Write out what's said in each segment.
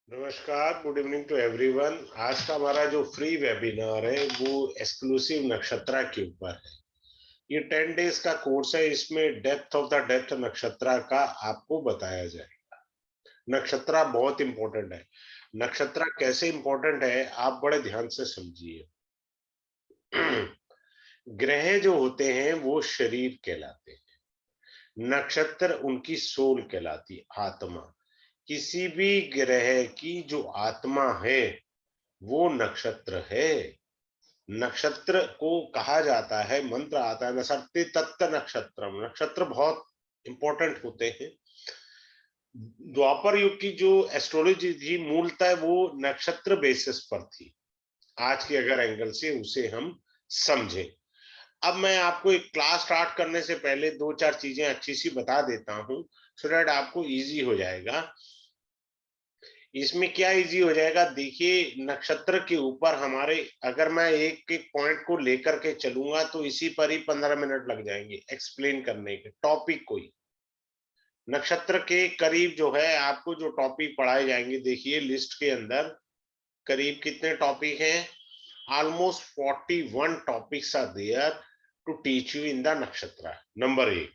नमस्कार, good evening to everyone. आज का हमारा जो फ्री वेबिनार है वो एक्सक्लूसिव नक्षत्रा के ऊपर है। ये 10 डेज का कोर्स है। इसमें डेप्थ ऑफ द डेप्थ नक्षत्रा का आपको बताया जाएगा। नक्षत्रा बहुत इंपॉर्टेंट है। नक्षत्रा कैसे इंपॉर्टेंट है आप बड़े ध्यान से समझिए। ग्रह जो होते हैं वो शरीर कहलाते हैं, नक्षत्र उनकी सोल कहलाती है, आत्मा। किसी भी ग्रह की जो आत्मा है वो नक्षत्र है। नक्षत्र को कहा जाता है, मंत्र आता है नसर्ते तत्त नक्षत्रम। नक्षत्र बहुत इंपॉर्टेंट होते हैं। द्वापर युग की जो एस्ट्रोलॉजी थी मूलतः वो नक्षत्र बेसिस पर थी। आज के अगर एंगल से उसे हम समझें। अब मैं आपको एक क्लास स्टार्ट करने से पहले दो चार चीजें अच्छी सी बता देता हूं, सो दैट आपको इजी हो जाएगा। इसमें क्या इजी हो जाएगा, देखिए नक्षत्र के ऊपर हमारे, अगर मैं एक एक पॉइंट को लेकर के चलूंगा तो इसी पर ही 15 मिनट लग जाएंगे एक्सप्लेन करने के टॉपिक को ही। नक्षत्र के करीब जो है आपको जो टॉपिक पढ़ाए जाएंगे, देखिए लिस्ट के अंदर करीब कितने टॉपिक हैं। Almost 41 topics are there to teach you in the nakshatra. Number एक,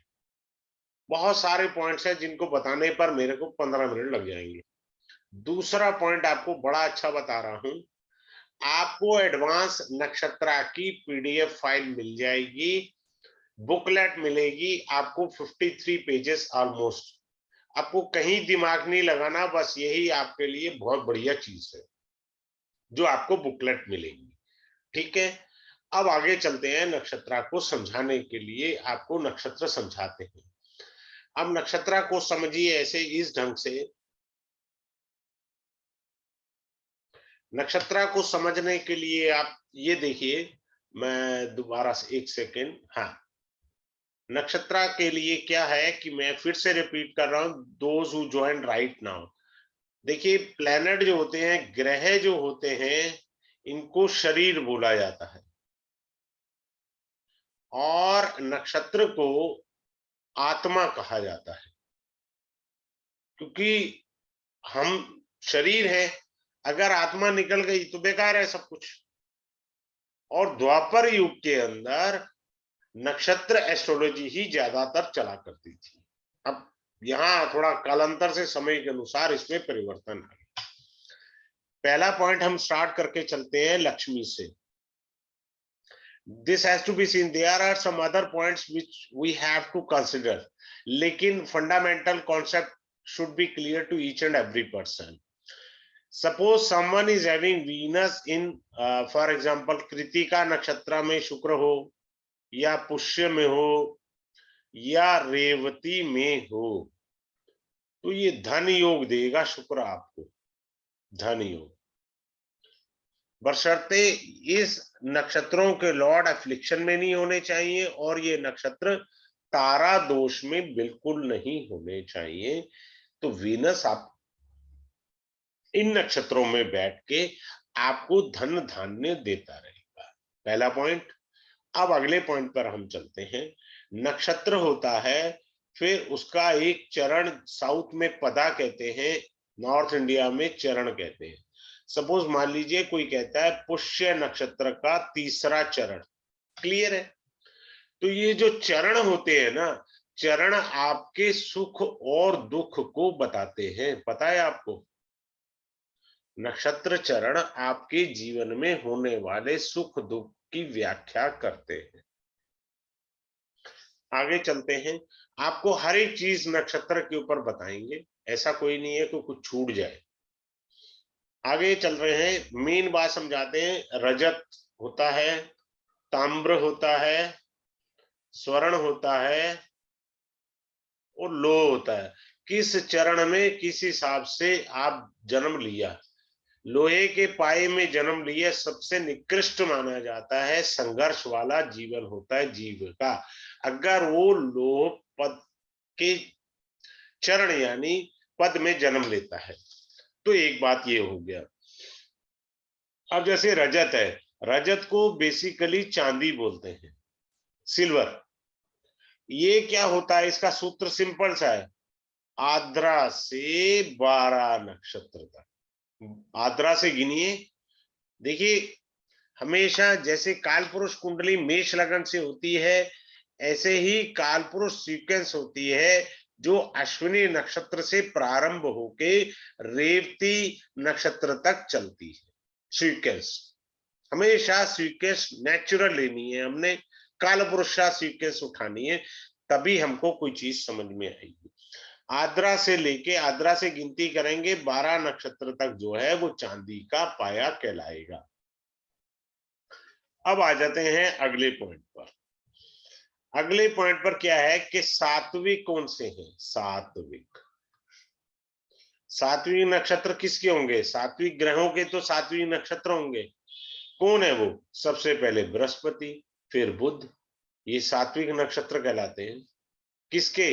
बहुत सारे पॉइंट्स हैं जिनको बताने पर मेरे को 15 मिनट लग जाएंगे। दूसरा पॉइंट आपको बड़ा अच्छा बता रहा हूं, आपको एडवांस नक्षत्रा की पीडीएफ फाइल मिल जाएगी, बुकलेट मिलेगी आपको 53 पेजेस ऑलमोस्ट। आपको कहीं दिमाग नहीं लगाना, बस यही आपके लिए बहुत बढ़िया चीज है जो आपको बुकलेट मिलेगी। ठीक है, अब आगे चलते हैं। नक्षत्रा को समझाने के लिए आपको नक्षत्र समझाते हैं। अब नक्षत्रा को समझिए ऐसे इस ढंग से। नक्षत्रा को समझने के लिए आप ये देखिए, मैं दोबारा से एक सेकेंड, हाँ। नक्षत्रा के लिए क्या है कि मैं फिर से रिपीट कर रहा हूं, those who join right now. देखिए प्लेनेट जो होते हैं, ग्रह जो होते हैं, इनको शरीर बोला जाता है और नक्षत्र को आत्मा कहा जाता है। क्योंकि हम शरीर है, अगर आत्मा निकल गई तो बेकार है सब कुछ। और द्वापर युग के अंदर नक्षत्र एस्ट्रोलॉजी ही ज्यादातर चला करती थी। अब यहाँ थोड़ा कालांतर से समय के अनुसार इसमें परिवर्तन है। पहला पॉइंट हम स्टार्ट करके चलते हैं लक्ष्मी से। This has to be seen, there are some other points which we have to consider, लेकिन fundamental concept should be clear to each and every person. Suppose someone is having Venus in, for example Krittika नक्षत्र में शुक्र हो, या पुष्य में हो, या रेवती में हो, तो ये धन योग देगा शुक्र आपको, धन योग। बशर्ते इस नक्षत्रों के लॉर्ड एफ्लिक्शन में नहीं होने चाहिए और ये नक्षत्र तारा दोष में बिल्कुल नहीं होने चाहिए। तो वीनस आप इन नक्षत्रों में बैठ के आपको धन धान्य देता रहेगा। पहला पॉइंट। अब अगले पॉइंट पर हम चलते हैं। नक्षत्र होता है, फिर उसका एक चरण साउथ में पदा कहते हैं, नॉर्थ इंडिया में चरण कहते हैं। सपोज मान लीजिए कोई कहता है पुष्य नक्षत्र का तीसरा चरण, क्लियर है। तो ये जो चरण होते हैं ना, चरण आपके सुख और दुख को बताते हैं, पता है आपको। नक्षत्र चरण आपके जीवन में होने वाले सुख दुख की व्याख्या करते हैं। आगे चलते हैं, आपको हर एक चीज नक्षत्र के ऊपर बताएंगे, ऐसा कोई नहीं है कि कुछ छूट जाए। आगे चल रहे हैं, मेन बात समझाते हैं। रजत होता है, ताम्र होता है, स्वर्ण होता है और लोह होता है। किस चरण में किस हिसाब से आप जन्म लिया, लोहे के पाए में जन्म लिए सबसे निकृष्ट माना जाता है, संघर्ष वाला जीवन होता है जीव का। अगर वो लोह पद के चरण यानी पद में जन्म लेता है, तो एक बात ये हो गया। अब जैसे रजत है, रजत को बेसिकली चांदी बोलते हैं, सिल्वर। ये क्या होता है, इसका सूत्र सिंपल सा है, आद्रा से 12 नक्षत्र तक। आद्रा से गिनिए। देखिए, हमेशा जैसे कालपुरुष कुंडली मेष लगन से होती है, ऐसे ही कालपुरुष सीक्वेंस होती है जो अश्विनी नक्षत्र से प्रारंभ होके रेवती नक्षत्र तक चलती है। सीक्वेंस हमेशा सीक्वेंस नेचुरल लेनी है, हमने कालपुरुष सीक्वेंस उठानी है, तभी हमको कोई चीज समझ में आएगी। आद्रा से लेके, आद्रा से गिनती करेंगे 12 नक्षत्र तक जो है वो चांदी का पाया कहलाएगा। अब आ जाते हैं अगले पॉइंट पर। अगले पॉइंट पर क्या है कि सात्विक कौन से हैं? सात्विक, सात्विक नक्षत्र किसके होंगे? सात्विक ग्रहों के तो सात्विक नक्षत्र होंगे। कौन है वो? सबसे पहले बृहस्पति, फिर बुध, ये सात्विक नक्षत्र कहलाते हैं। किसके?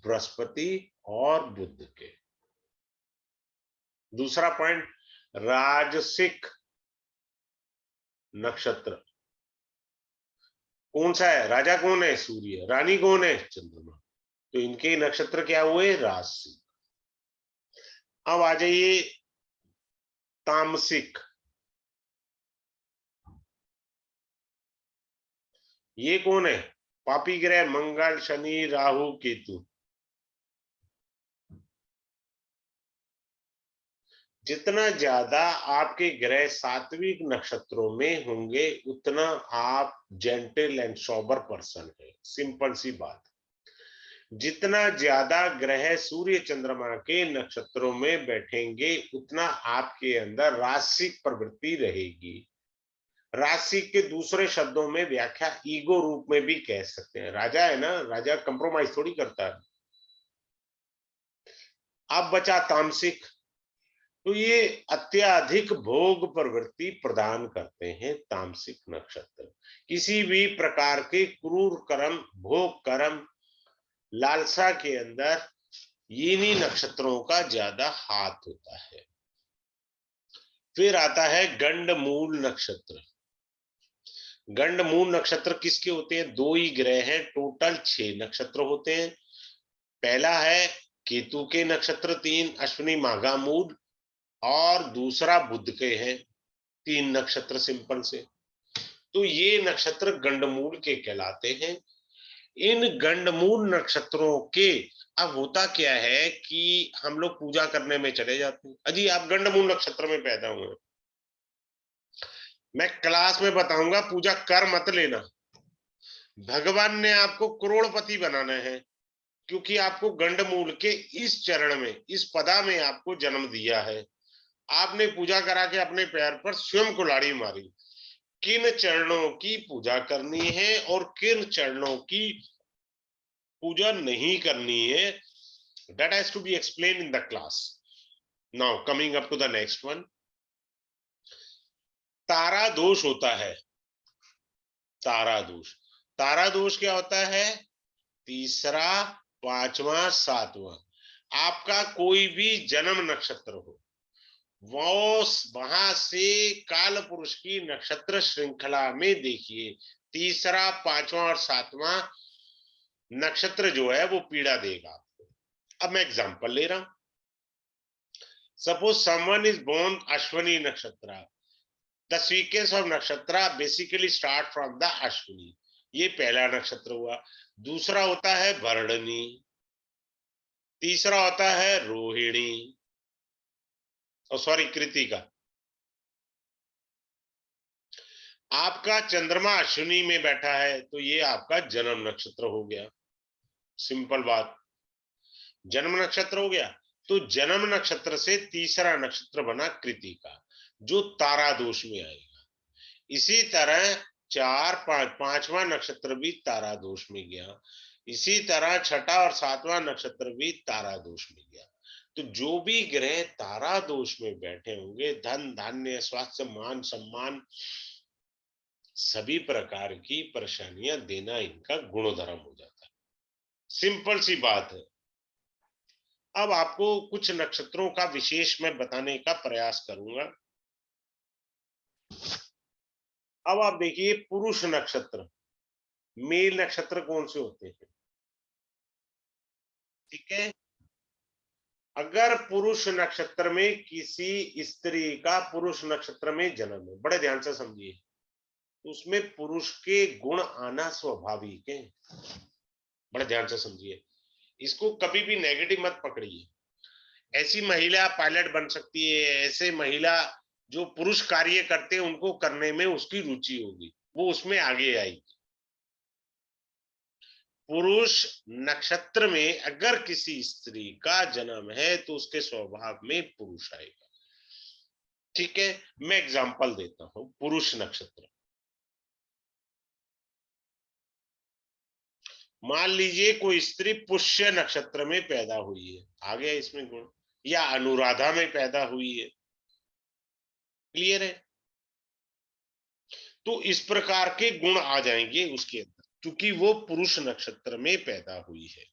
बृहस्पति और बुध के। दूसरा पॉइंट, राजसिक नक्षत्र कौन सा है? राजा कौन है? सूर्य। रानी कौन है? चंद्रमा। तो इनके नक्षत्र क्या हुए? राशि। अब आ जाइए तामसिक। ये कौन है? पापी ग्रह मंगल, शनि, राहु, केतु। जितना ज्यादा आपके ग्रह सात्विक नक्षत्रों में होंगे उतना आप जेंटल एंड सोबर पर्सन है। सिंपल सी बात। जितना ज्यादा ग्रह सूर्य चंद्रमा के नक्षत्रों में बैठेंगे उतना आपके अंदर रासिक प्रवृत्ति रहेगी। रासिक के दूसरे शब्दों में व्याख्या ईगो रूप में भी कह सकते हैं। राजा है ना, राजा कंप्रोमाइज थोड़ी करता है। अब बचा तामसिक, तो ये अत्याधिक भोग प्रवृत्ति प्रदान करते हैं तामसिक नक्षत्र। किसी भी प्रकार के क्रूर कर्म, भोग कर्म, लालसा के अंदर इन्हीं नक्षत्रों का ज्यादा हाथ होता है। फिर आता है गंडमूल नक्षत्र। गंडमूल नक्षत्र किसके होते हैं? दो ही ग्रह हैं, टोटल 6 नक्षत्र होते हैं। पहला है केतु के नक्षत्र 3, अश्विनी, माघा, मूल, और दूसरा बुध के हैं 3 नक्षत्र सिंपल से। तो ये नक्षत्र गंडमूल के कहलाते हैं। इन गंडमूल नक्षत्रों के अब होता क्या है कि हम लोग पूजा करने में चले जाते हैं। अजी आप गंडमूल नक्षत्र में पैदा हुए, मैं क्लास में बताऊंगा, पूजा कर मत लेना। भगवान ने आपको करोड़पति बनाना है, क्योंकि आपको गंडमूल के इस चरण में, इस पदा में आपको जन्म दिया है। आपने पूजा करा के अपने पैर पर स्वयं कुल्हाड़ी मारी। किन चरणों की पूजा करनी है और किन चरणों की पूजा नहीं करनी है, that has to be explained in the class. Now coming up to the next one, तारा दोष होता है। तारा दोष, तारा दोष क्या होता है? तीसरा, पांचवा, सातवां। आपका कोई भी जन्म नक्षत्र हो, वो वहां से काल पुरुष की नक्षत्र श्रृंखला में देखिए, तीसरा, पांचवा और सातवां नक्षत्र जो है वो पीड़ा देगा आपको। अब मैं एग्जांपल ले रहा हूं। Suppose someone is born Ashwini nakshatra, the sequence of nakshatra basically start from the Ashwini. ये पहला नक्षत्र हुआ। दूसरा होता है भरणी, तीसरा होता है रोहिणी, सॉरी कृतिका। आपका चंद्रमा अश्विनी में बैठा है तो ये आपका जन्म नक्षत्र हो गया। सिंपल बात, जन्म नक्षत्र हो गया। तो जन्म नक्षत्र से तीसरा नक्षत्र बना कृतिका, जो तारा दोष में आएगा। इसी तरह 4, 5, पांचवा नक्षत्र भी तारा दोष में गया। इसी तरह छठा और सातवां नक्षत्र भी तारा दोष में गया। तो जो भी ग्रह तारा दोष में बैठे होंगे, धन धान्य, स्वास्थ्य, मान सम्मान, सभी प्रकार की परेशानियां देना इनका गुणधर्म हो जाता है। सिंपल सी बात है। अब आपको कुछ नक्षत्रों का विशेष मैं बताने का प्रयास करूंगा। अब आप देखिए पुरुष नक्षत्र, मेल नक्षत्र कौन से होते हैं? ठीक है। अगर पुरुष नक्षत्र में किसी स्त्री का पुरुष नक्षत्र में जन्म है, बड़े ध्यान से समझिए, तो उसमें पुरुष के गुण आना स्वाभाविक है। बड़े ध्यान से समझिए, इसको कभी भी नेगेटिव मत पकड़िए। ऐसी महिला पायलट बन सकती है, ऐसे महिला जो पुरुष कार्य करते हैं उनको करने में उसकी रुचि होगी, वो उसमें आगे आएगी। पुरुष नक्षत्र में अगर किसी स्त्री का जन्म है तो उसके स्वभाव में पुरुष आएगा। ठीक है, मैं एग्जांपल देता हूं। पुरुष नक्षत्र, मान लीजिए कोई स्त्री पुष्य नक्षत्र में पैदा हुई है, आ गया इसमें गुण, या अनुराधा में पैदा हुई है। क्लियर है? तो इस प्रकार के गुण आ जाएंगे उसके अंदर, क्योंकि वो पुरुष नक्षत्र में पैदा हुई है।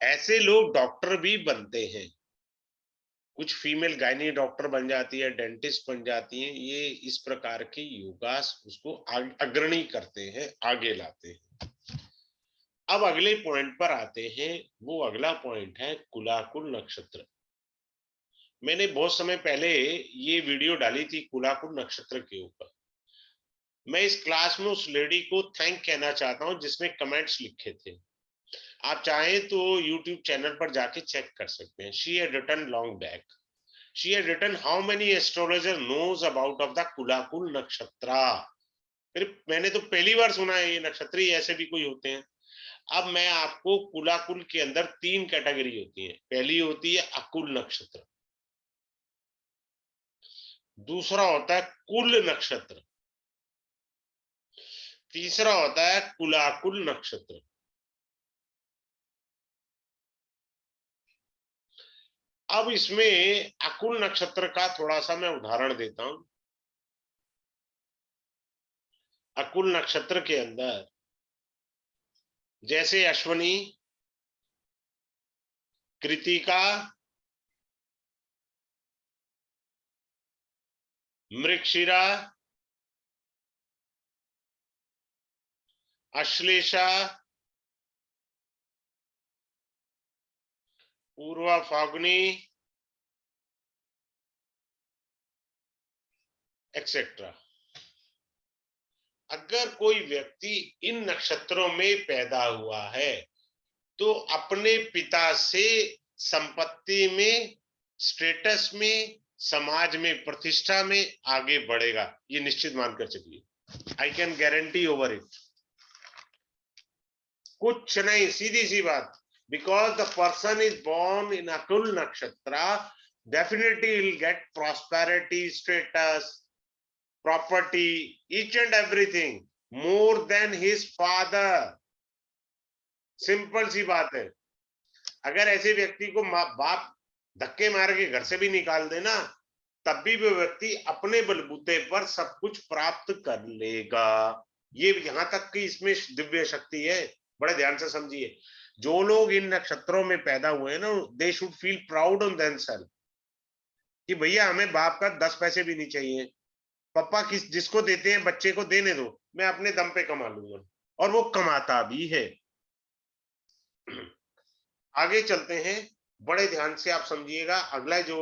ऐसे लोग डॉक्टर भी बनते हैं, कुछ फीमेल गायनी डॉक्टर बन जाती है, डेंटिस्ट बन जाती हैं। ये इस प्रकार के योगास उसको अग्रणी करते हैं, आगे लाते हैं। अब अगले पॉइंट पर आते हैं। वो अगला पॉइंट है कुलाकुल नक्षत्र। मैंने बहुत समय पहले ये वीडियो डाली थी कुलाकुल नक्षत्र के ऊपर। मैं इस क्लास में उस लेडी को थैंक कहना चाहता हूं जिसने कमेंट्स लिखे थे। आप चाहें तो यूट्यूब चैनल पर जाके चेक कर सकते हैं। She had written long back, she had written how many astrologers knows about of the kulakul nakshatra. फिर मैंने तो पहली बार सुना है ये नक्षत्री ऐसे भी कोई होते हैं। अब मैं आपको कुलाकुल के अंदर 3 कैटेगरी होती है। पहली होती है अकुल नक्षत्र, दूसरा होता है कुल नक्षत्र, तीसरा होता है कुलाकुल नक्षत्र। अब इसमें अकुल नक्षत्र का थोड़ा सा मैं उदाहरण देता हूं। अकुल नक्षत्र के अंदर जैसे अश्वनी, कृतिका, मृगशिरा, अश्लेषा, पूर्वा फागुनी, एक्सेट्रा। अगर कोई व्यक्ति इन नक्षत्रों में पैदा हुआ है तो अपने पिता से संपत्ति में, स्टेटस में, समाज में, प्रतिष्ठा में आगे बढ़ेगा, ये निश्चित मानकर चलिए। I can guarantee over it. कुछ नहीं, सीधी सी बात। Because the person is born in akul nakshatra, definitely will get prosperity, status, property, each and everything more than his father. Simple सी बात है। अगर ऐसे व्यक्ति को बाप धक्के मार के घर से भी निकाल देना, तब भी वो व्यक्ति अपने बलबूते पर सब कुछ प्राप्त कर लेगा। ये यहां तक कि इसमें दिव्य शक्ति है। बड़े ध्यान से समझिए। जो लोग इन नक्षत्रों में पैदा हुए हैं ना, they should feel proud on themselves कि भैया हमें बाप का 10 पैसे भी नहीं चाहिए। पापा किस जिसको देते हैं बच्चे को देने दो, मैं अपने दम पे कमा लूंगा। और वो कमाता भी है। आगे चलते हैं। बड़े ध्यान से आप समझिएगा। अगला जो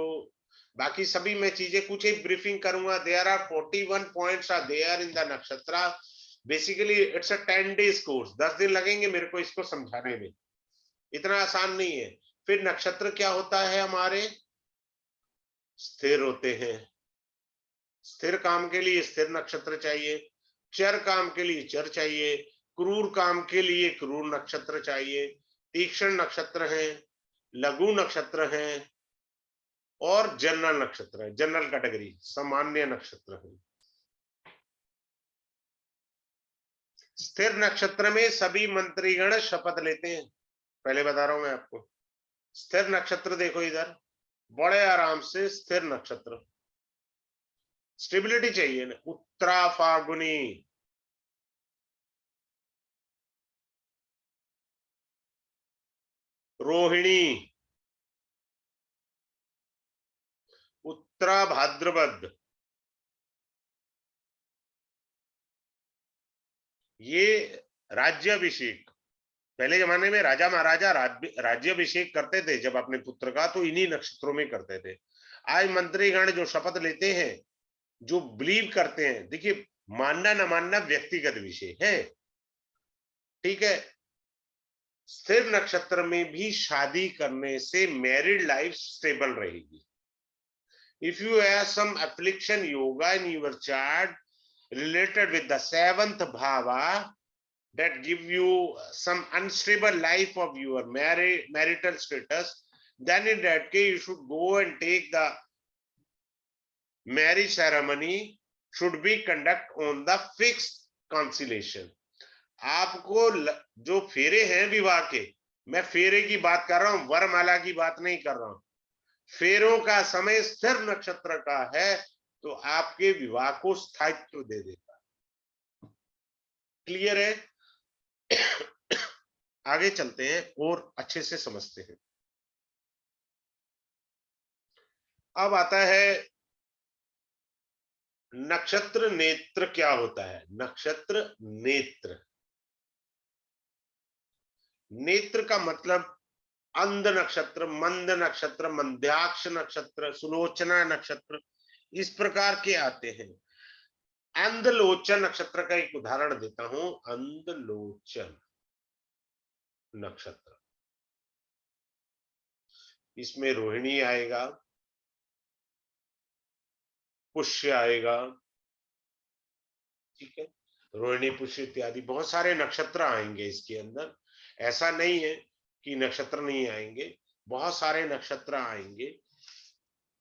बाकी सभी मैं चीजें कुछ एक ब्रीफिंग करूंगा। There are 41 points are there in the nakshatra. Basically it's a 10 days course. 10 दिन लगेंगे मेरे को इसको समझाने में, इतना आसान नहीं है। फिर नक्षत्र क्या होता है हमारे? स्थिर होते हैं। स्थिर काम के लिए स्थिर नक्षत्र चाहिए, चर काम के लिए चर चाहिए, क्रूर काम के लिए क्रूर नक्षत्र चाहिए, तीक्ष्ण नक्षत्र है, लघु नक्षत्र है और जनरल नक्षत्र है। जनरल कैटेगरी सामान्य नक्षत्र है। स्थिर नक्षत्र में सभी मंत्रीगण शपथ लेते हैं, पहले बता रहा हूं मैं आपको। स्थिर नक्षत्र देखो इधर, बड़े आराम से स्थिर नक्षत्र, स्टेबिलिटी चाहिए ना। उत्तरा फागुनी, रोहिणी, उत्तरा भाद्रपद, ये राज्याभिषेक, पहले जमाने में राजा महाराजा राज्याभिषेक करते थे जब अपने पुत्र का, तो इन्हीं नक्षत्रों में करते थे। आज मंत्रीगण जो शपथ लेते हैं, जो बिलीव करते हैं, देखिए मानना न मानना व्यक्तिगत विषय है, ठीक है। स्थिर नक्षत्र में भी शादी करने से मैरिड लाइफ स्टेबल रहेगी। If you have some affliction yoga in your chart related with the 7th bhava that give you some unstable life of your marital status, then in that case you should go and take the marriage ceremony should be conduct on the fixed constellation. आपको जो फेरे हैं विवाह के, मैं फेरे की बात कर रहा हूं, वरमाला की बात नहीं कर रहा हूं। फेरों का समय स्थिर नक्षत्र का है तो आपके विवाह को स्थायित्व दे देगा। क्लियर है? आगे चलते हैं और अच्छे से समझते हैं। अब आता है नक्षत्र नेत्र क्या होता है। नक्षत्र नेत्र, नेत्र का मतलब अंध नक्षत्र, मंद नक्षत्र, मंद्याक्ष नक्षत्र, सुलोचना नक्षत्र, इस प्रकार के आते हैं। अंधलोचन नक्षत्र का एक उदाहरण देता हूं। अंधलोचन नक्षत्र, इसमें रोहिणी आएगा, पुष्य आएगा, ठीक है, रोहिणी पुष्य इत्यादि बहुत सारे नक्षत्र आएंगे इसके अंदर। ऐसा नहीं है कि नक्षत्र नहीं आएंगे, बहुत सारे नक्षत्र आएंगे।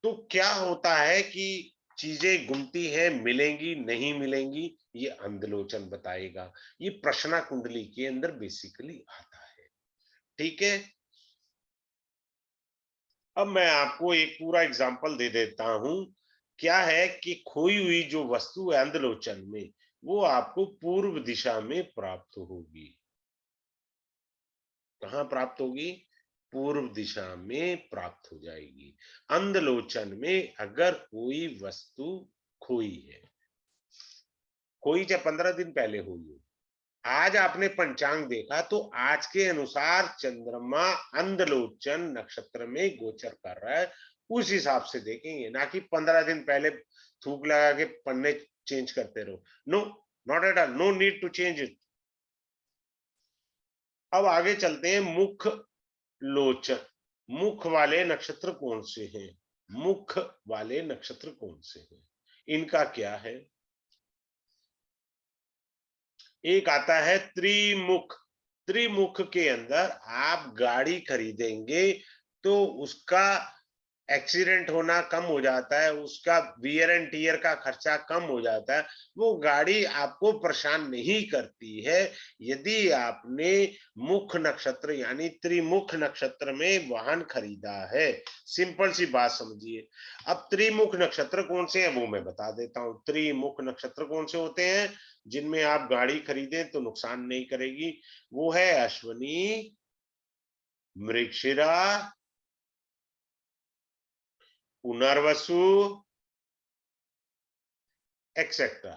तो क्या होता है कि चीजें घूमती है, मिलेंगी नहीं मिलेंगी, ये अंधलोचन बताएगा। ये प्रश्ना कुंडली के अंदर बेसिकली आता है, ठीक है। अब मैं आपको एक पूरा एग्जांपल दे देता हूं। क्या है कि खोई हुई जो वस्तु है अंधलोचन में, वो आपको पूर्व दिशा में प्राप्त होगी। कहां प्राप्त होगी? पूर्व दिशा में प्राप्त हो जाएगी। अंधलोचन में अगर कोई वस्तु खोई है, खोई चाहे 15 दिन पहले हुई हो, आज आपने पंचांग देखा तो आज के अनुसार चंद्रमा अंधलोचन नक्षत्र में गोचर कर रहा है, उस हिसाब से देखेंगे, ना कि 15 दिन पहले थूक लगा के पन्ने चेंज करते रहो। No, not at all, no need to change it. अब आगे चलते हैं। मुख लोचन, मुख वाले नक्षत्र कौन से हैं? मुख वाले नक्षत्र कौन से हैं? इनका क्या है? एक आता है त्रिमुख। त्रिमुख के अंदर आप गाड़ी खरीदेंगे तो उसका एक्सीडेंट होना कम हो जाता है, उसका वियर एंड टीयर का खर्चा कम हो जाता है, वो गाड़ी आपको परेशान नहीं करती है यदि आपने मुख नक्षत्र यानी त्रिमुख नक्षत्र में वाहन खरीदा है। सिंपल सी बात समझिए। अब त्रिमुख नक्षत्र कौन से हैं वो मैं बता देता हूं। त्रिमुख नक्षत्र कौन से होते हैं जिनमें आप गाड़ी खरीदें तो नुकसान नहीं करेगी? वो है अश्विनी, मृगशिरा, पुनर्वसु, एक्सेट्रा।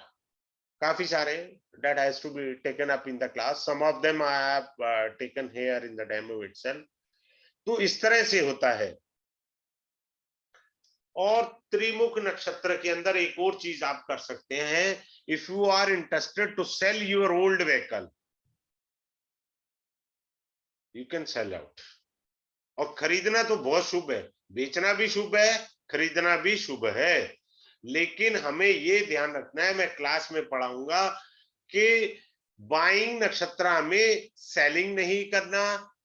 काफी सारे that has to be taken up in the class. Some of them I have taken here in the demo itself. तो इस तरह से होता है। और त्रिमुख नक्षत्र के अंदर एक और चीज आप कर सकते हैं। If you are interested to sell your old vehicle, you can sell out. और खरीदना तो बहुत शुभ है, बेचना भी शुभ है, खरीदना भी शुभ है, लेकिन हमें ये ध्यान रखना है, मैं क्लास में पढ़ाऊंगा कि बाइंग नक्षत्र में सेलिंग नहीं करना,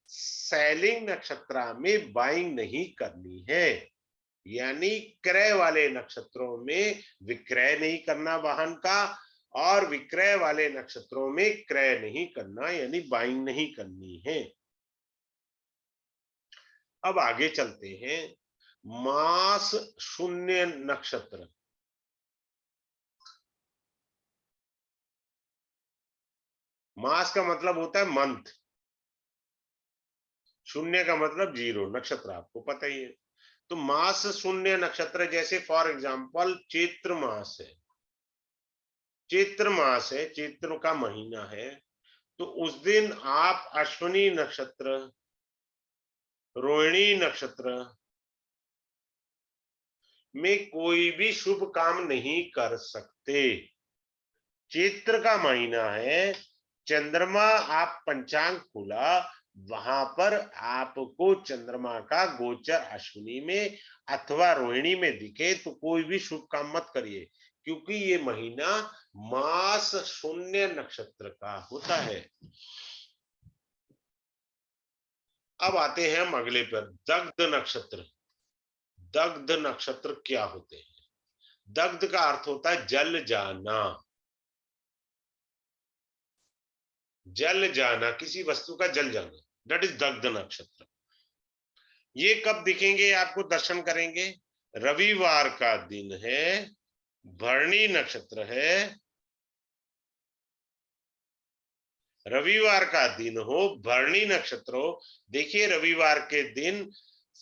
सेलिंग नक्षत्र में बाइंग नहीं करनी है। यानी क्रय वाले नक्षत्रों में विक्रय नहीं करना वाहन का, और विक्रय वाले नक्षत्रों में क्रय नहीं करना यानी बाइंग नहीं करनी है। अब आगे चलते हैं। मास शून्य नक्षत्र, मास का मतलब होता है मंथ, शून्य का मतलब जीरो, नक्षत्र आपको पता ही है। तो मास शून्य नक्षत्र जैसे फॉर एग्जांपल चैत्र मास है, चैत्र मास है, चैत्र का महीना है, तो उस दिन आप अश्विनी नक्षत्र, रोहिणी नक्षत्र में कोई भी शुभ काम नहीं कर सकते। चैत्र का महीना है, चंद्रमा, आप पंचांग खुला, वहां पर आपको चंद्रमा का गोचर अश्विनी में अथवा रोहिणी में दिखे तो कोई भी शुभ काम मत करिए, क्योंकि ये महीना मास शून्य नक्षत्र का होता है। अब आते हैं हम अगले पर, दग्ध नक्षत्र। दग्ध नक्षत्र क्या होते हैं? दग्ध का अर्थ होता है जल जाना। जल जाना, किसी वस्तु का जल जाना, दैट इज दग्ध नक्षत्र। ये कब दिखेंगे? आपको दर्शन करेंगे, रविवार का दिन है, भरणी नक्षत्र है, रविवार का दिन हो, भरणी नक्षत्र हो। देखिए रविवार के दिन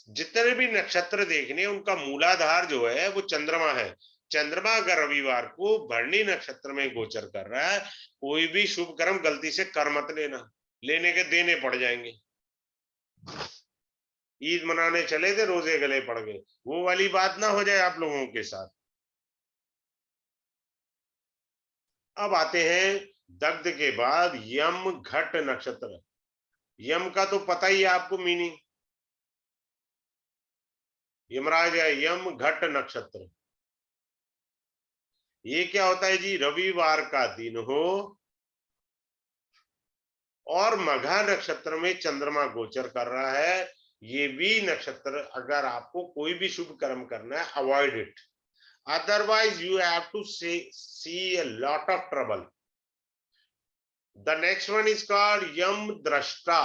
जितने भी नक्षत्र देखने, उनका मूलाधार जो है वो चंद्रमा है। चंद्रमा अगर रविवार को भरणी नक्षत्र में गोचर कर रहा है, कोई भी शुभ कर्म गलती से कर मत लेना, लेने के देने पड़ जाएंगे। ईद मनाने चले थे, रोजे गले पड़ गए, वो वाली बात ना हो जाए आप लोगों के साथ। अब आते हैं दग्ध के बाद यम घट नक्षत्र। यम का तो पता ही है आपको मीनिंग, यमराज है, यम घट नक्षत्र। ये क्या होता है जी? रविवार का दिन हो और मघा नक्षत्र में चंद्रमा गोचर कर रहा है, ये भी नक्षत्र अगर आपको कोई भी शुभ कर्म करना है, avoid it, otherwise you have to see a lot of trouble. The next one is called yam drashta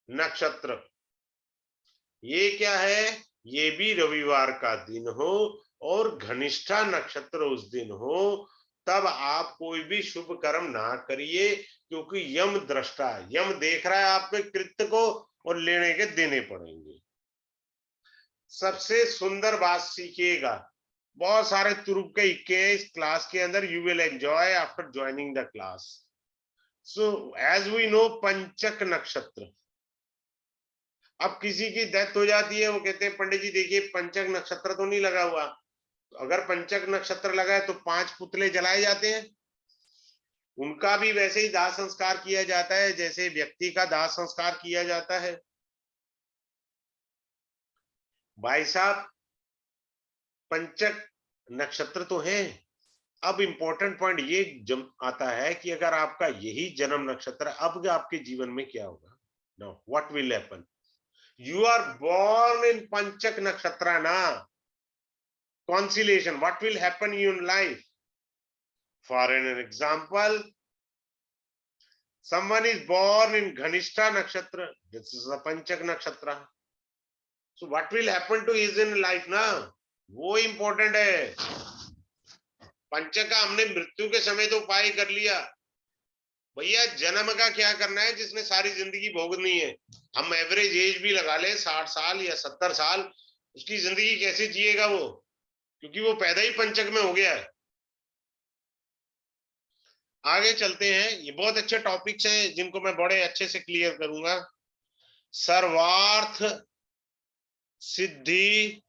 नक्षत्र। ये क्या है? ये भी रविवार का दिन हो और घनिष्ठा नक्षत्र उस दिन हो, तब आप कोई भी शुभ कर्म ना करिए, क्योंकि यम दृष्टा, यम देख रहा है आपके कृत्य को और लेने के देने पड़ेंगे। सबसे सुंदर बात सीखिएगा, बहुत सारे तुरुप के इक्के हैं इस क्लास के अंदर, you will enjoy after joining the class. So as we know, Panchak nakshatra. अब किसी की डेथ हो जाती है, वो कहते हैं पंडित जी देखिए पंचक नक्षत्र तो नहीं लगा हुआ। तो अगर पंचक नक्षत्र लगा है तो 5 पुतले जलाए जाते हैं, उनका भी वैसे ही दाह संस्कार किया जाता है जैसे व्यक्ति का दाह संस्कार किया जाता है। भाई साहब, पंचक नक्षत्र तो है। अब इंपॉर्टेंट पॉइंट ये आता है कि अगर आपका यही जन्म नक्षत्र, अब आपके जीवन में क्या होगा? Now what will happen? You are born in Panchak nakshatra ना, constellation, what will happen in life? For an example, someone is born in Ghanishtha nakshatra, this is a Panchak nakshatra, so what will happen to his in life ना, वो important है। पंचक का हमने मृत्यु के समय तो उपाय कर लिया, भैया जन्म का क्या करना है जिसने सारी जिंदगी भोगनी है? हम एवरेज एज भी लगा ले 60 साल या 70 साल, उसकी जिंदगी कैसे जिएगा वो? क्योंकि वो पैदा ही पंचक में हो गया है। आगे चलते हैं, ये बहुत अच्छे टॉपिक्स हैं जिनको मैं बड़े अच्छे से क्लियर करूंगा। सर्वार्थ सिद्धि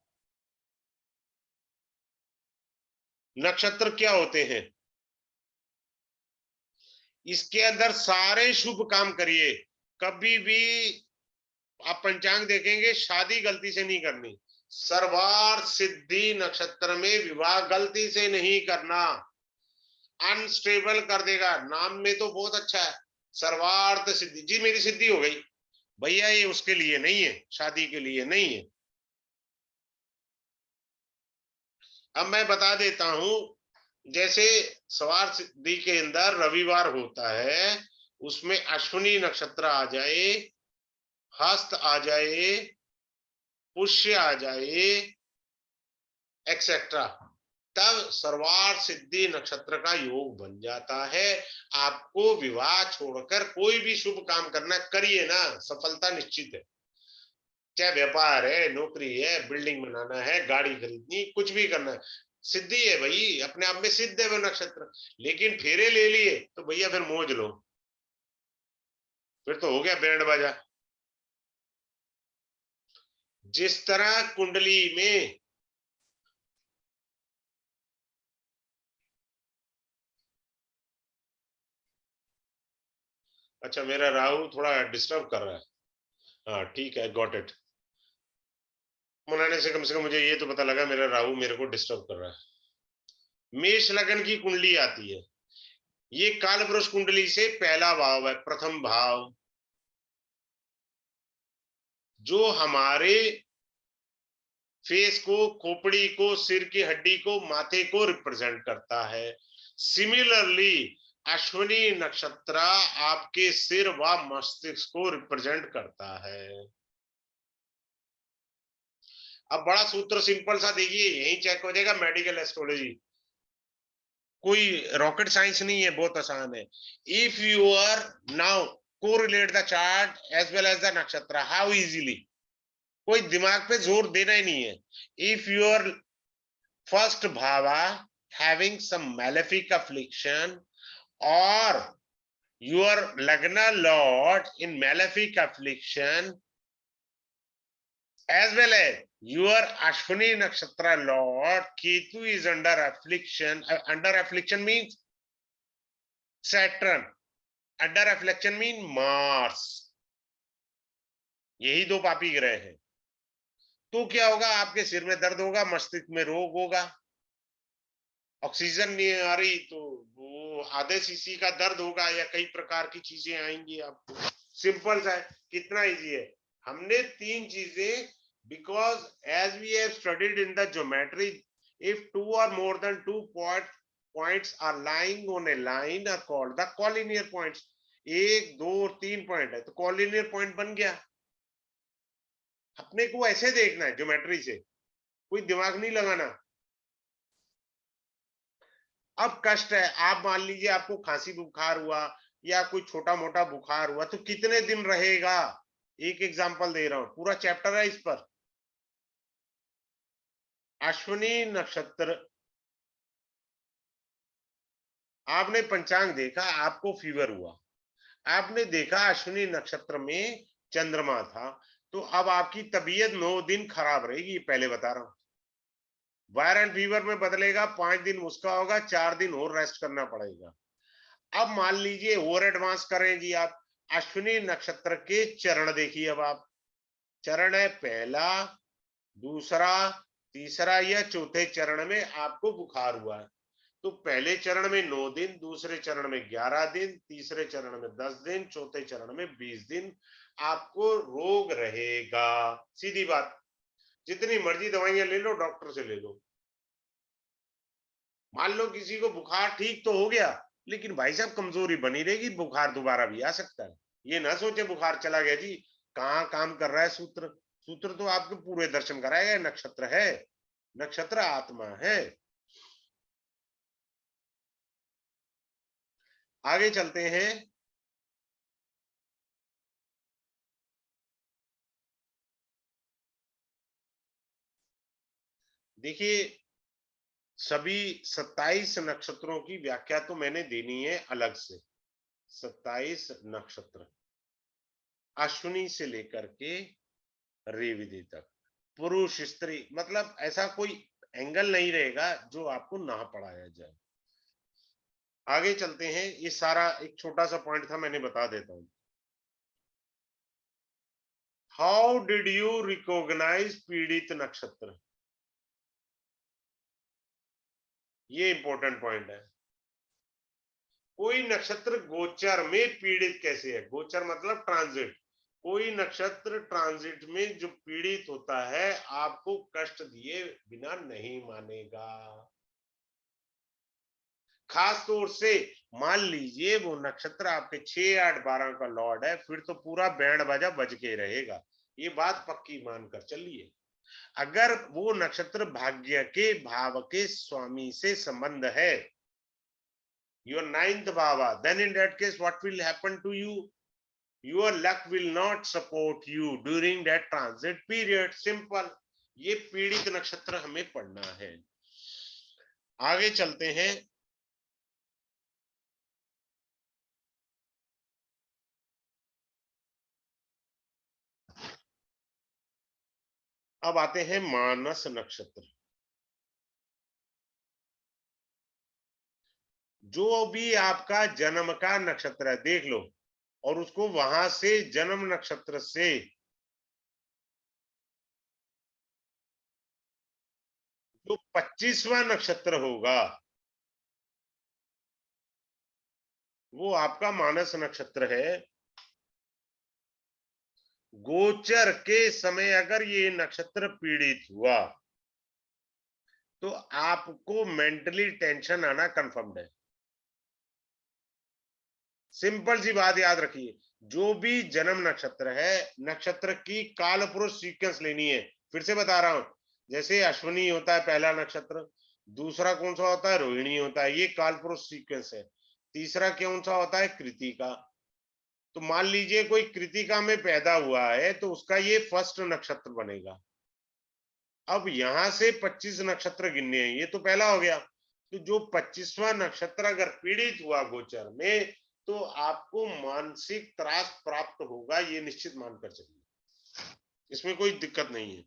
नक्षत्र क्या होते हैं? इसके अंदर सारे शुभ काम करिए, कभी भी आप पंचांग देखेंगे, शादी गलती से नहीं करनी। सर्वार्थ सिद्धि नक्षत्र में विवाह गलती से नहीं करना, अनस्टेबल कर देगा। नाम में तो बहुत अच्छा है, सर्वार्थ सिद्धि, जी मेरी सिद्धि हो गई, भैया ये उसके लिए नहीं है, शादी के लिए नहीं है। अब मैं बता देता हूं, जैसे सवार सिद्धि के अंदर रविवार होता है, उसमें अश्विनी नक्षत्र आ जाए, हस्त आ जाए, पुष्य आ जाए, एक्सेट्रा, तब सर्वार्थ सिद्धि नक्षत्र का योग बन जाता है। आपको विवाह छोड़कर कोई भी शुभ काम करना, करिए ना, सफलता निश्चित है। चाहे व्यापार है, नौकरी है, बिल्डिंग बनाना है, गाड़ी खरीदनी, कुछ भी करना है, सिद्धि है भाई, अपने आप में सिद्ध है वो नक्षत्र, लेकिन फेरे ले लिए तो भैया फिर मौज लो, फिर तो हो गया बैंड बाजा। जिस तरह कुंडली में अच्छा, मेरा राहु थोड़ा डिस्टर्ब कर रहा है। हाँ ठीक है, गॉट इट। मनाने से कम मुझे ये तो पता लगा मेरा राहु मेरे को डिस्टर्ब कर रहा है। मेष लगन की कुंडली आती है, ये कालपुरुष कुंडली से पहला भाव है, प्रथम भाव, जो हमारे फेस को, खोपड़ी को, सिर की हड्डी को, माथे को रिप्रेजेंट करता है। सिमिलरली अश्विनी नक्षत्र आपके सिर व मस्तिष्क को रिप्रेजेंट करता है। अब बड़ा सूत्र सिंपल सा देखिए, यही चेक हो जाएगा, मेडिकल एस्ट्रोलॉजी, कोई रॉकेट साइंस नहीं है, बहुत आसान है। If you are now correlate the chart as well as the nakshatra, how easily, कोई दिमाग पे जोर देना ही नहीं है। If your first bhava having some malefic affliction और your lagna lord in malefic affliction as well as your Ashwini Nakshatra lord Ketu is under affliction. Under affliction means Saturn. Under affliction means Mars. यही दो पापी ग्रह हैं। तो क्या होगा, आपके सिर में दर्द होगा, मस्तिष्क में रोग होगा, ऑक्सीजन नहीं आ रही तो वो आधे सीसी का दर्द होगा, या कई प्रकार की चीजें आएंगी आपको। सिंपल सा है, कितना इजी है। हमने तीन चीजें, because as we have studied in the geometry, if two और more than two points are lying on a line are called the collinear points. एक, दो और तीन पॉइंट है तो कॉलिनियर पॉइंट बन गया। अपने को ऐसे देखना है ज्योमेट्री से, कोई दिमाग नहीं लगाना। अब कष्ट है, आप मान लीजिए आपको खांसी बुखार हुआ या कोई छोटा मोटा बुखार हुआ, तो कितने दिन रहेगा। एक एग्जांपल दे रहा हूं, पूरा चैप्टर है इस पर। अश्विनी नक्षत्र, आपने पंचांग देखा, आपको फीवर हुआ, आपने देखा अश्विनी नक्षत्र में चंद्रमा था, तो अब आपकी तबीयत 9 दिन खराब रहेगी, पहले बता रहा हूं। वायरल फीवर में बदलेगा, 5 दिन उसका होगा, 4 दिन और रेस्ट करना पड़ेगा। अब मान लीजिए और एडवांस करें जी आप, अश्विनी नक्षत्र के चरण देखिए। अब आप, चरण है पहला, दूसरा, तीसरा या चौथे चरण में आपको बुखार हुआ है, तो पहले चरण में 9 दिन, दूसरे चरण में 11 दिन, तीसरे चरण में 10 दिन, चौथे चरण में 20 दिन आपको रोग रहेगा। सीधी बात, जितनी मर्जी दवाइयां ले लो, डॉक्टर से ले लो। मान लो किसी को बुखार ठीक तो हो गया, लेकिन भाई साहब कमजोरी बनी रहेगी, बुखार दोबारा भी आ सकता है। ये ना सोचे बुखार चला गया जी, कहाँ काम कर रहा है सूत्र। सूत्र तो आपके पूरे दर्शन कराएगा, नक्षत्र है, नक्षत्र आत्मा है। आगे चलते हैं। देखिए, सभी 27 नक्षत्रों की व्याख्या तो मैंने देनी है अलग से। 27 नक्षत्र, अश्विनी से लेकर के रेवती तक, पुरुष स्त्री, मतलब ऐसा कोई एंगल नहीं रहेगा जो आपको ना पढ़ाया जाए। आगे चलते हैं, ये सारा एक छोटा सा पॉइंट था, मैंने बता देता हूं। हाउ डिड यू रिकॉग्नाइज पीड़ित नक्षत्र, ये इंपॉर्टेंट पॉइंट है। कोई नक्षत्र गोचर में पीड़ित कैसे है, गोचर मतलब ट्रांजिट, कोई नक्षत्र ट्रांजिट में जो पीड़ित होता है, आपको कष्ट दिए बिना नहीं मानेगा। खास तौर से मान लीजिए वो नक्षत्र आपके 6, 8, 12 का लॉर्ड है, फिर तो पूरा बैंड बाजा बज के रहेगा, ये बात पक्की मानकर चलिए। अगर वो नक्षत्र भाग्य के भाव के स्वामी से संबंध है, your ninth bhava, then in that case what will happen to you, your luck will not support you during that transit period, simple। ये पीड़ित नक्षत्र हमें पढ़ना है। आगे चलते हैं। अब आते हैं मानस नक्षत्र। जो भी आपका जन्म का नक्षत्र है देख लो, और उसको वहां से जन्म नक्षत्र से जो 25वां नक्षत्र होगा वो आपका मानस नक्षत्र है। गोचर के समय अगर ये नक्षत्र पीड़ित हुआ तो आपको मेंटली टेंशन आना कंफर्म्ड है। सिंपल सी बात याद रखिए, जो भी जन्म नक्षत्र है, नक्षत्र की काल पुरुष सीक्वेंस लेनी है। फिर से बता रहा हूं, जैसे अश्विनी होता है पहला नक्षत्र, दूसरा कौन सा होता है, रोहिणी होता है, ये काल पुरुष सीक्वेंस है। तीसरा कौन सा होता है, कृतिका। तो मान लीजिए कोई कृतिका में पैदा हुआ है तो उसका ये फर्स्ट नक्षत्र बनेगा। अब यहां से 25 नक्षत्र गिनने हैं, ये तो पहला हो गया। तो जो 25वां नक्षत्र अगर पीड़ित हुआ गोचर में तो आपको मानसिक त्रास प्राप्त होगा, ये निश्चित मानकर चलिए, इसमें कोई दिक्कत नहीं है।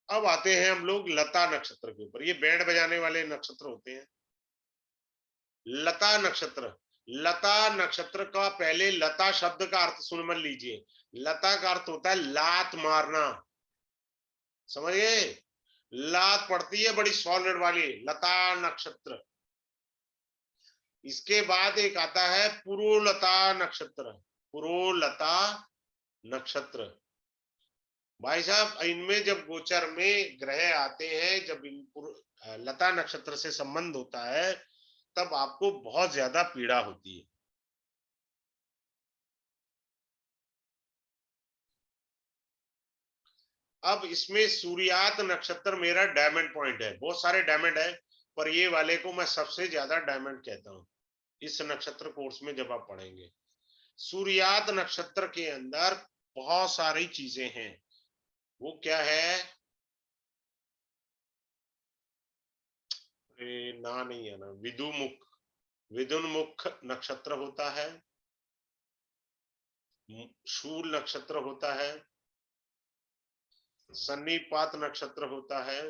अब आते हैं हम लोग लता नक्षत्र के ऊपर। ये बैंड बजाने वाले नक्षत्र होते हैं। लता नक्षत्र, लता नक्षत्र का पहले लता शब्द का अर्थ सुन मन लीजिए। लता का अर्थ होता है लात मारना, समझ गए? लात पड़ती है बड़ी सॉलिड वाली, लता नक्षत्र। इसके बाद एक आता है पुरोलता नक्षत्र। पुरोलता नक्षत्र, भाई साहब इनमें जब गोचर में ग्रह आते हैं, जब लता नक्षत्र से संबंध होता है तब आपको बहुत ज्यादा पीड़ा होती है। अब इसमें सूर्यात नक्षत्र मेरा डायमंड पॉइंट है, बहुत सारे डायमंड है पर ये वाले को मैं सबसे ज्यादा डायमंड कहता हूं। इस नक्षत्र कोर्स में जब आप पढ़ेंगे, सूर्यात नक्षत्र के अंदर बहुत सारी चीजें हैं। वो क्या है, ना नहीं है ना, विदुमुख, विदुन्मुख नक्षत्र होता है, शूल नक्षत्र होता है, सन्निपात नक्षत्र होता है,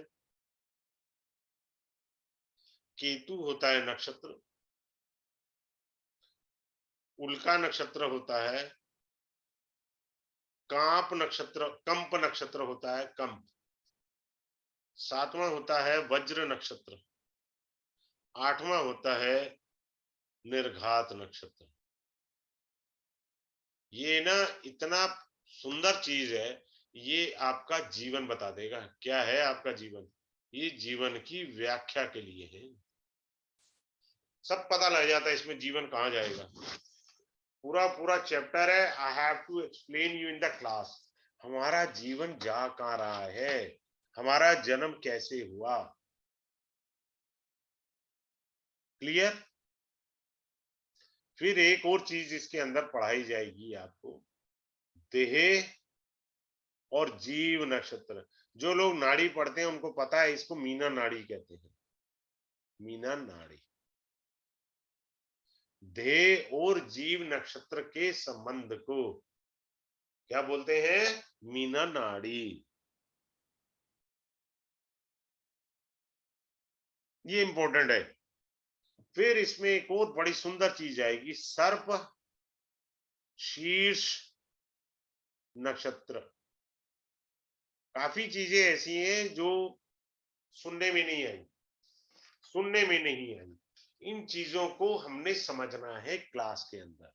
केतु होता है नक्षत्र, उल्का नक्षत्र होता है, कांप नक्षत्र, कंप नक्षत्र होता है, कंप। सातवां होता है वज्र नक्षत्र। आठवां होता है निर्घात नक्षत्र। ये ना इतना सुंदर चीज है, ये आपका जीवन बता देगा। क्या है आपका जीवन, ये जीवन की व्याख्या के लिए है। सब पता लग जाता है इसमें जीवन कहाँ जाएगा। पूरा पूरा चैप्टर है, I have to explain you in the class. हमारा जीवन जा कहाँ रहा है, हमारा जन्म कैसे हुआ। क्लियर? फिर एक और चीज इसके अंदर पढ़ाई जाएगी आपको, देह और जीव नक्षत्र। जो लोग नाड़ी पढ़ते हैं उनको पता है, इसको मीना नाड़ी कहते हैं। मीना नाड़ी, देह और जीव नक्षत्र के संबंध को क्या बोलते हैं, मीना नाड़ी। ये इंपॉर्टेंट है। फिर इसमें एक और बड़ी सुंदर चीज आएगी, सर्प शीर्ष नक्षत्र। काफी चीजें ऐसी हैं जो सुनने में नहीं आई, सुनने में नहीं आई। इन चीजों को हमने समझना है क्लास के अंदर।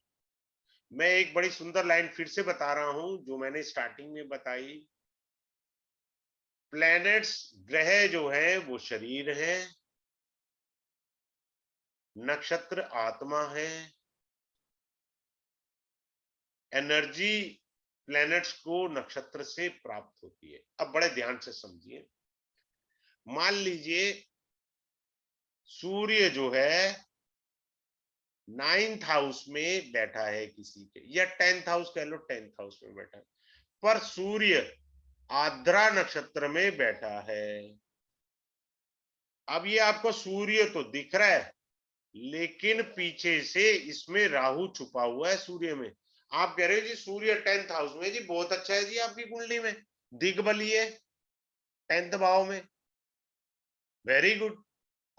मैं एक बड़ी सुंदर लाइन फिर से बता रहा हूं जो मैंने स्टार्टिंग में बताई। प्लैनेट्स, ग्रह जो है वो शरीर है, नक्षत्र आत्मा है, एनर्जी प्लैनेट्स को नक्षत्र से प्राप्त होती है। अब बड़े ध्यान से समझिए, मान लीजिए सूर्य जो है 9th हाउस में बैठा है किसी के, या 10th हाउस कह लो, 10th हाउस में बैठा है। पर सूर्य आर्द्रा नक्षत्र में बैठा है। अब ये आपको सूर्य तो दिख रहा है, लेकिन पीछे से इसमें राहु छुपा हुआ है सूर्य में। आप कह रहे हो जी सूर्य 10th हाउस में, जी बहुत अच्छा है जी आपकी कुंडली में, दिग्बली है 10th भाव में, वेरी गुड।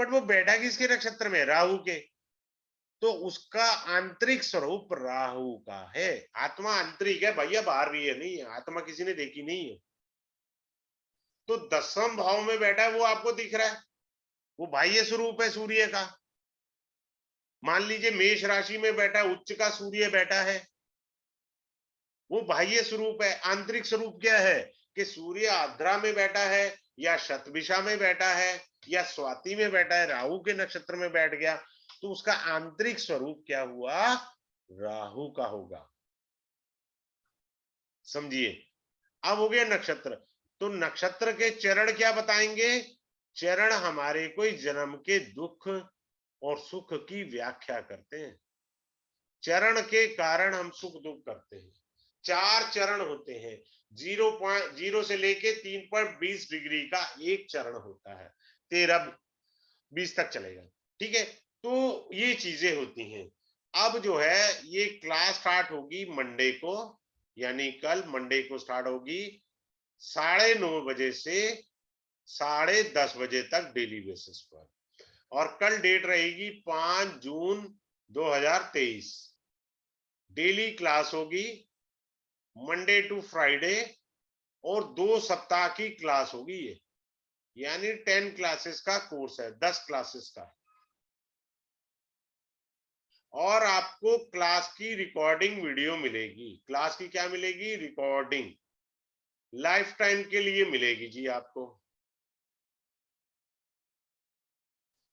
बट वो बैठा किसके नक्षत्र में? राहु के। तो उसका आंतरिक स्वरूप राहु का है। आत्मा आंतरिक है भैया, बाहर भी है नहीं है, आत्मा किसी ने देखी नहीं है। तो 10वें भाव में बैठा है वो आपको दिख रहा है, वो बाह्य स्वरूप है सूर्य का। मान लीजिए मेष राशि में बैठा है, उच्च का सूर्य बैठा है, वो बाह्य स्वरूप है। आंतरिक स्वरूप क्या है कि सूर्य आर्द्रा में बैठा है, या शतभिषा में बैठा है, या स्वाति में बैठा है, राहु के नक्षत्र में बैठ गया, तो उसका आंतरिक स्वरूप क्या हुआ? राहु का होगा। समझिए। अब हो गया नक्षत्र। तो नक्षत्र के चरण क्या बताएंगे? चरण हमारे कोई जन्म के दुख और सुख की व्याख्या करते हैं। चरण के कारण हम सुख दुख करते हैं। 4 चरण होते हैं। 0.0 से लेके 3.20 डिग्री का एक चरण होता है, 13-20 तक चलेगा। ठीक है, तो ये चीजें होती हैं। अब जो है ये क्लास स्टार्ट होगी मंडे को, यानी कल मंडे को स्टार्ट होगी 9:30 बजे से 10:30 बजे तक डेली बेसिस पर। और कल डेट रहेगी 5 जून 2023। डेली क्लास होगी मंडे टू फ्राइडे, और 2 सप्ताह की क्लास होगी ये, यानी 10 क्लासेस का कोर्स है, 10 क्लासेस का। और आपको क्लास की रिकॉर्डिंग वीडियो मिलेगी। क्लास की क्या मिलेगी? रिकॉर्डिंग, लाइफ टाइम के लिए मिलेगी जी आपको।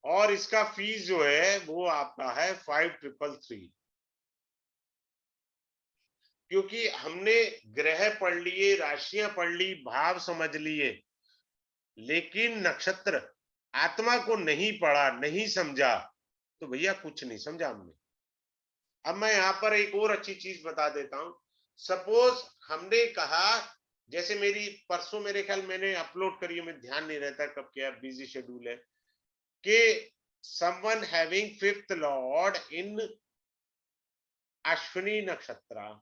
और इसका फीस जो है वो आपका है 5333। क्योंकि हमने ग्रह पढ़ लिए, राशियां पढ़ ली, भाव समझ लिए, लेकिन नक्षत्र आत्मा को नहीं पढ़ा, नहीं समझा, तो भैया कुछ नहीं समझा हमने। अब मैं यहां पर एक और अच्छी चीज बता देता हूं। सपोज हमने कहा, जैसे मेरी परसों मेरे ख्याल मैंने अपलोड करी है, मैं ध्यान नहीं रहता कब क्या, बिजी शेड्यूल है, कि someone having 5th lord in Ashwini nakshatra,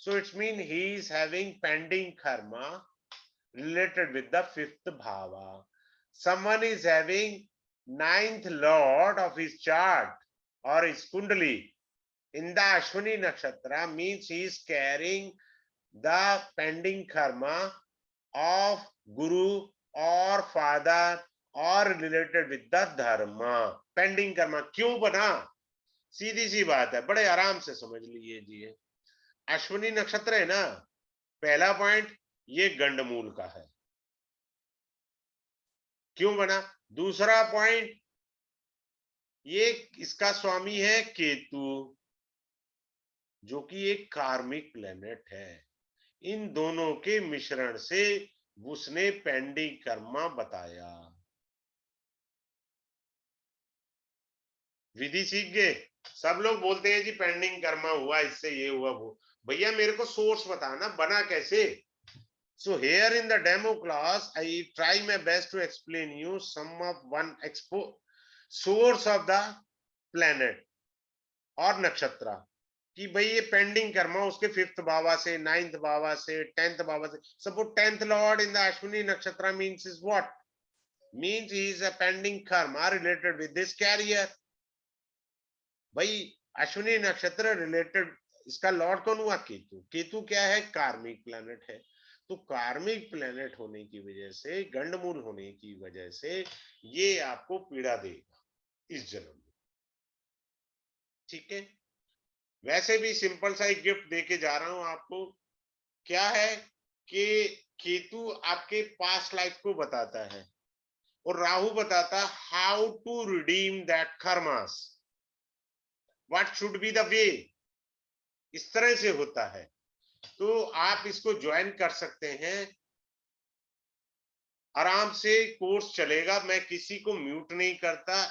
so it's mean he is having pending karma related with the 5th bhava. Someone is having 9th lord of his chart or his kundali in the Ashwini nakshatra, means he is carrying the pending karma of guru or father or related with the dharma. pending karma क्यों बना? सीधी सी बात है, बड़े आराम से समझ लीजिए। अश्विनी नक्षत्र है ना, पहला पॉइंट ये गंडमूल का है, क्यों बना? दूसरा पॉइंट, ये इसका स्वामी है केतु, जो कि एक कार्मिक प्लेनेट है। इन दोनों के मिश्रण से उसने पेंडिंग कर्मा बताया। विधि सीख गए? सब लोग बोलते हैं जी पेंडिंग कर्मा हुआ, इससे ये हुआ वो। भैया मेरे को सोर्स बताना, बना कैसे? So here in the demo class, I try my best to explain you some of one source of the planet और नक्षत्र, कि भाई ये पेंडिंग कर्मा उसके 5th भावा से, 9th भावा से, 10th भावा से। Suppose 10th lord in the Ashwini nakshatra means is what? Means he is a pending karma related with this carrier. भाई अश्विनी नक्षत्र रिलेटेड, इसका लॉर्ड कौन हुआ? केतु। केतु क्या है? कार्मिक प्लैनेट है। तो कार्मिक प्लैनेट होने की वजह से, गंडमूल होने की वजह से ये आपको पीड़ा देगा इस जन्म में। ठीक है, वैसे भी सिंपल सा एक गिफ्ट देके जा रहा हूं आपको। क्या है कि केतु आपके पास्ट लाइफ को बताता है, और राहु बताता how to redeem that karmas, what should be the way. इस तरह से होता है। तो आप इसको ज्वाइन कर सकते हैं, आराम से कोर्स चलेगा। मैं किसी को म्यूट नहीं करता,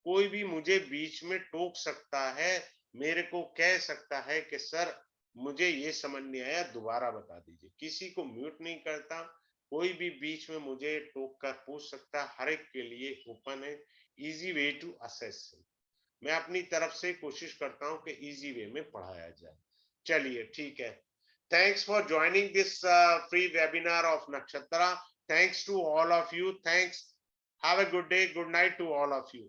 कोई भी मुझे बीच में टोक सकता है, मेरे को कह सकता है कि सर मुझे ये समझ नहीं आया, दोबारा बता दीजिए। किसी को म्यूट नहीं करता, कोई भी बीच में मुझे टोक कर पूछ सकता है, हर एक के लिए ओपन है, इजी वे टू असेस। मैं अपनी तरफ से कोशिश करता हूं कि इजी वे में पढ़ाया जाए। चलिए ठीक है। Thanks for joining this free webinar of Nakshatra. Thanks to all of you. Thanks. Have a good day, good night to all of you.